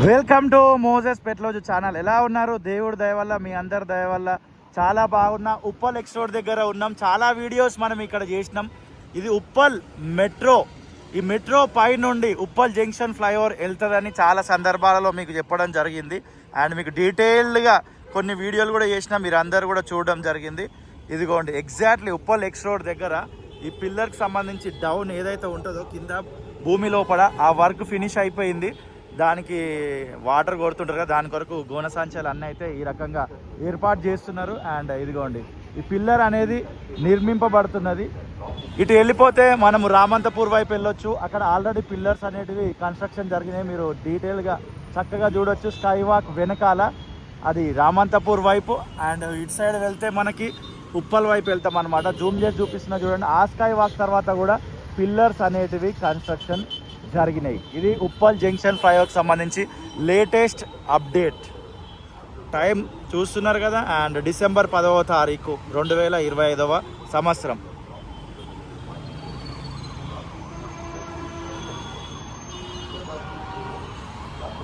Welcome to Moses పెట్లోజు channel. ఎలా ఉన్నారు? దేవుడి దయ వల్ల, మీ అందరి దయ వల్ల చాలా బాగున్నా. ఉప్పల్ ఎక్స్ రోడ్ దగ్గర ఉన్నాం. చాలా వీడియోస్ మనం ఇక్కడ చేసినాం. ఇది ఉప్పల్ మెట్రో. ఈ మెట్రో పై నుండి ఉప్పల్ జంక్షన్ ఫ్లైఓవర్ వెళ్తుందని చాలా సందర్భాలలో మీకు చెప్పడం జరిగింది. అండ్ మీకు డీటెయిల్డ్గా కొన్ని వీడియోలు కూడా చేసినా, మీరు అందరు కూడా చూడడం జరిగింది. ఇదిగోండి, ఎగ్జాక్ట్లీ ఉప్పల్ ఎక్స్ రోడ్ దగ్గర ఈ పిల్లర్కి సంబంధించి డౌన్ ఏదైతే ఉంటుందో కింద భూమి లోపల ఆ వర్క్ ఫినిష్ అయిపోయింది. దానికి వాటర్ కొడుతుంటారు కదా, దాని కొరకు గోన సంచాలు అన్నీ అయితే ఈ రకంగా ఏర్పాటు చేస్తున్నారు. అండ్ ఇదిగోండి, ఈ పిల్లర్ అనేది నిర్మింపబడుతున్నది. ఇటు వెళ్ళిపోతే మనము రామంతపూర్ వైపు వెళ్ళొచ్చు. అక్కడ ఆల్రెడీ పిల్లర్స్ అనేటివి కన్స్ట్రక్షన్ జరిగినాయి. మీరు డీటెయిల్గా చక్కగా చూడొచ్చు. స్కై వాక్ వెనకాల అది రామంతపూర్ వైపు. అండ్ ఇటు సైడ్ వెళ్తే మనకి ఉప్పల్ వైపు వెళ్తాం అనమాట. జూమ్ చేసి చూపిస్తున్నా చూడండి. ఆ స్కై వాక్ తర్వాత కూడా పిల్లర్స్ అనేటివి కన్స్ట్రక్షన్ జరిగినాయి. ఇది ఉప్పల్ జంక్షన్ ఫ్లైఓవర్కి సంబంధించి లేటెస్ట్ అప్డేట్. టైం చూస్తున్నారు కదా. అండ్ డిసెంబర్ 10వ తారీఖు 2025 సంవత్సరం.